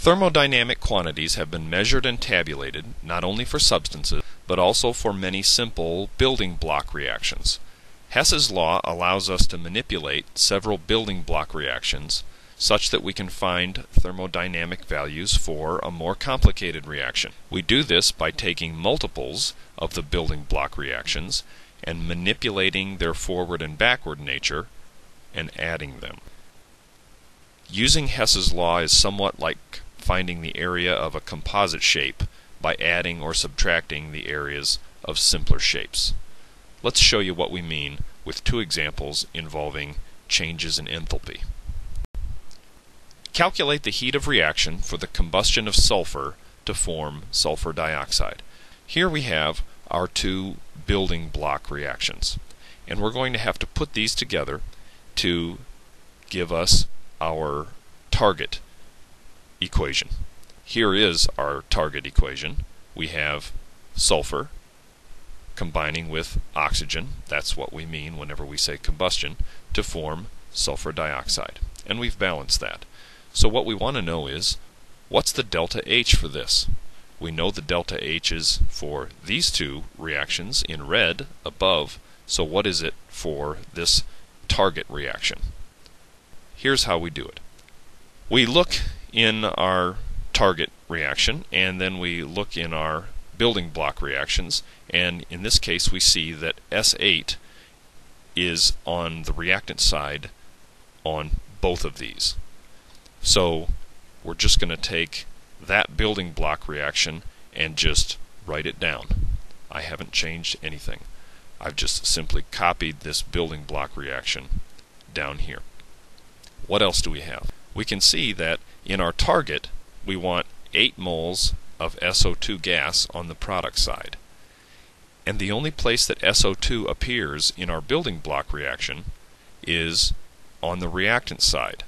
Thermodynamic quantities have been measured and tabulated not only for substances, but also for many simple building block reactions. Hess's law allows us to manipulate several building block reactions such that we can find thermodynamic values for a more complicated reaction. We do this by taking multiples of the building block reactions and manipulating their forward and backward nature and adding them. Using Hess's law is somewhat like finding the area of a composite shape by adding or subtracting the areas of simpler shapes. Let's show you what we mean with two examples involving changes in enthalpy. Calculate the heat of reaction for the combustion of sulfur to form sulfur dioxide. Here we have our two building block reactions, and we're going to have to put these together to give us our target equation. Here is our target equation. We have sulfur combining with oxygen, that's what we mean whenever we say combustion, to form sulfur dioxide. And we've balanced that. So what we want to know is, what's the delta H for this? We know the delta H is for these two reactions in red above, so what is it for this target reaction? Here's how we do it. We look in our target reaction, and then we look in our building block reactions, and in this case we see that S8 is on the reactant side on both of these. So we're just going to take that building block reaction and just write it down. I haven't changed anything. I've just simply copied this building block reaction down here. What else do we have? We can see that in our target we want 8 moles of SO2 gas on the product side. And the only place that SO2 appears in our building block reaction is on the reactant side.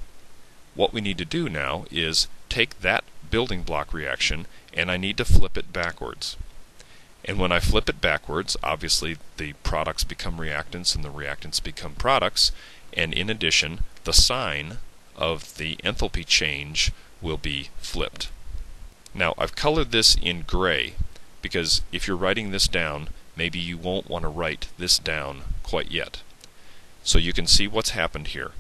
What we need to do now is take that building block reaction and I need to flip it backwards. And when I flip it backwards, obviously the products become reactants and the reactants become products, and in addition the sign of the enthalpy change will be flipped. Now I've colored this in gray because if you're writing this down, maybe you won't want to write this down quite yet. So you can see what's happened here.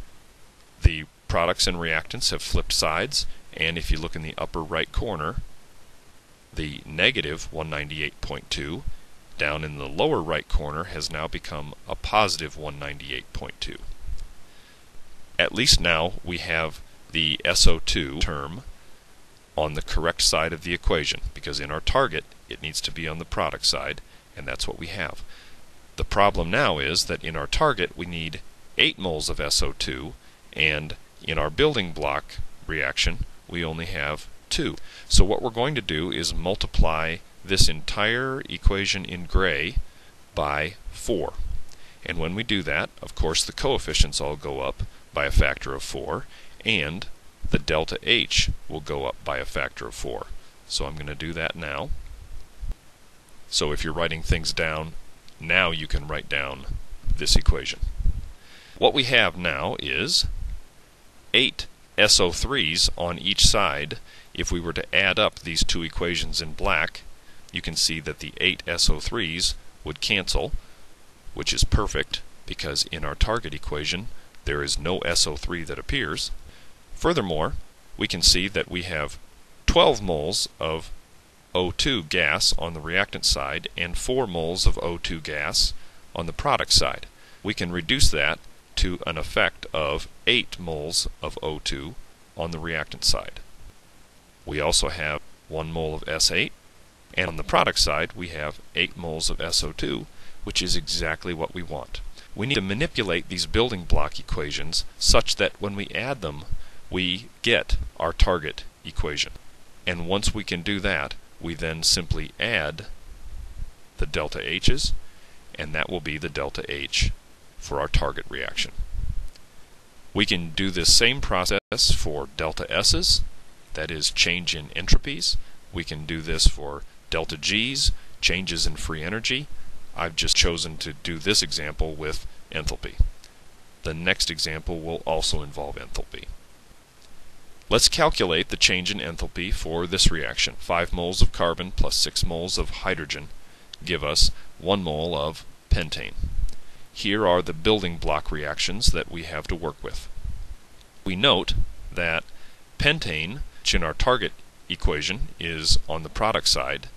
The products and reactants have flipped sides, and if you look in the upper right corner, the negative 198.2 down in the lower right corner has now become a positive 198.2. At least now we have the SO2 term on the correct side of the equation, because in our target it needs to be on the product side, and that's what we have. The problem now is that in our target we need 8 moles of SO2, and in our building block reaction we only have 2. So what we're going to do is multiply this entire equation in gray by 4. And when we do that, of course the coefficients all go up by a factor of 4, and the delta H will go up by a factor of 4. So I'm going to do that now. So if you're writing things down, now you can write down this equation. What we have now is 8 SO3s on each side. If we were to add up these two equations in black, you can see that the 8 SO3s would cancel, which is perfect because in our target equation there is no SO3 that appears. Furthermore, we can see that we have 12 moles of O2 gas on the reactant side and 4 moles of O2 gas on the product side. We can reduce that to an effect of 8 moles of O2 on the reactant side. We also have 1 mole of S8, and on the product side we have 8 moles of SO2, which is exactly what we want. We need to manipulate these building block equations such that when we add them we get our target equation. And once we can do that, we then simply add the delta H's, and that will be the delta H for our target reaction. We can do this same process for delta S's, that is change in entropies. We can do this for delta G's, changes in free energy. I've just chosen to do this example with enthalpy. The next example will also involve enthalpy. Let's calculate the change in enthalpy for this reaction. 5 moles of carbon plus 6 moles of hydrogen give us 1 mole of pentane. Here are the building block reactions that we have to work with. We note that pentane, which in our target equation is on the product side,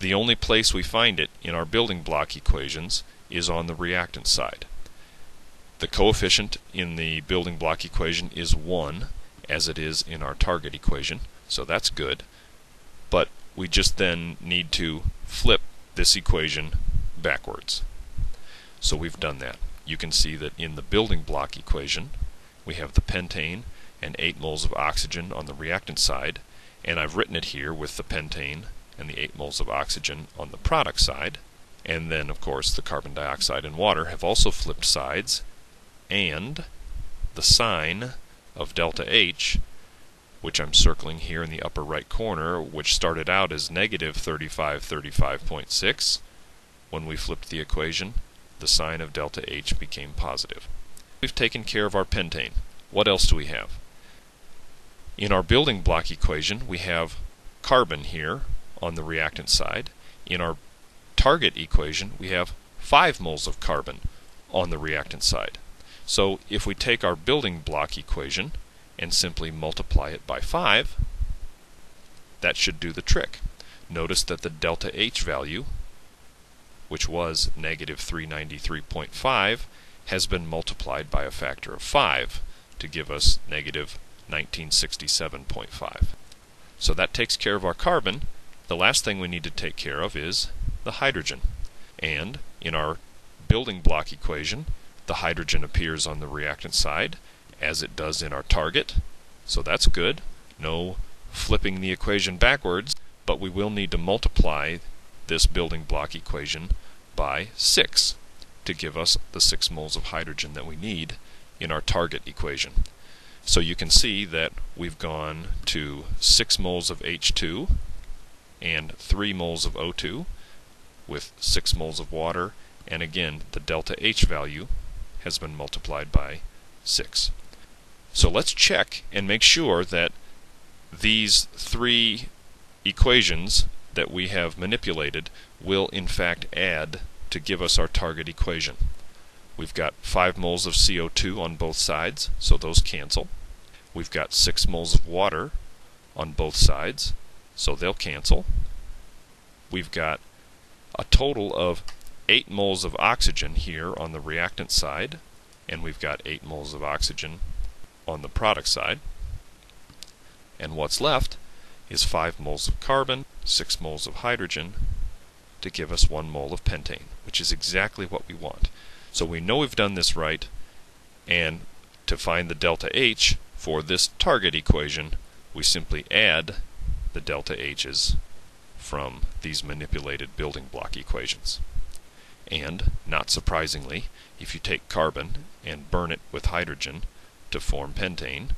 the only place we find it in our building block equations is on the reactant side. The coefficient in the building block equation is 1, as it is in our target equation, so that's good. But we just then need to flip this equation backwards. So we've done that. You can see that in the building block equation we have the pentane and 8 moles of oxygen on the reactant side, and I've written it here with the pentane and the 8 moles of oxygen on the product side. And then of course the carbon dioxide and water have also flipped sides, and the sign of delta H, which I'm circling here in the upper right corner, which started out as negative 3535.6, when we flipped the equation, the sign of delta H became positive. We've taken care of our pentane. What else do we have? In our building block equation we have carbon here on the reactant side. In our target equation we have 5 moles of carbon on the reactant side. So if we take our building block equation and simply multiply it by 5, that should do the trick. Notice that the delta H value, which was negative 393.5, has been multiplied by a factor of 5 to give us negative 1967.5. So that takes care of our carbon. The last thing we need to take care of is the hydrogen. And in our building block equation, the hydrogen appears on the reactant side as it does in our target, so that's good. No flipping the equation backwards, but we will need to multiply this building block equation by 6 to give us the 6 moles of hydrogen that we need in our target equation. So you can see that we've gone to 6 moles of H2 and 3 moles of O2 with 6 moles of water, and again the delta H value has been multiplied by 6. So let's check and make sure that these 3 equations that we have manipulated will in fact add to give us our target equation. We've got 5 moles of CO2 on both sides, so those cancel. We've got 6 moles of water on both sides, so they'll cancel. We've got a total of 8 moles of oxygen here on the reactant side, and we've got 8 moles of oxygen on the product side. And what's left is 5 moles of carbon, 6 moles of hydrogen, to give us 1 mole of pentane, which is exactly what we want. So we know we've done this right, and to find the delta H for this target equation, we simply add the delta H's from these manipulated building block equations. And, not surprisingly, if you take carbon and burn it with hydrogen to form pentane,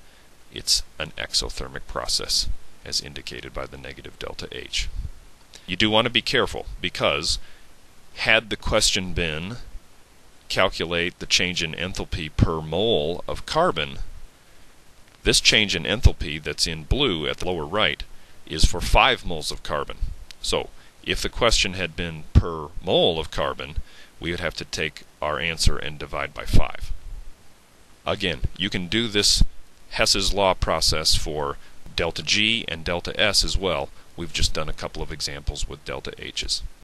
it's an exothermic process, as indicated by the negative delta H. You do want to be careful, because had the question been calculate the change in enthalpy per mole of carbon, this change in enthalpy that's in blue at the lower right is for 5 moles of carbon. So if the question had been per mole of carbon, we would have to take our answer and divide by 5. Again, you can do this Hess's law process for delta G and delta S as well. We've just done a couple of examples with delta H's.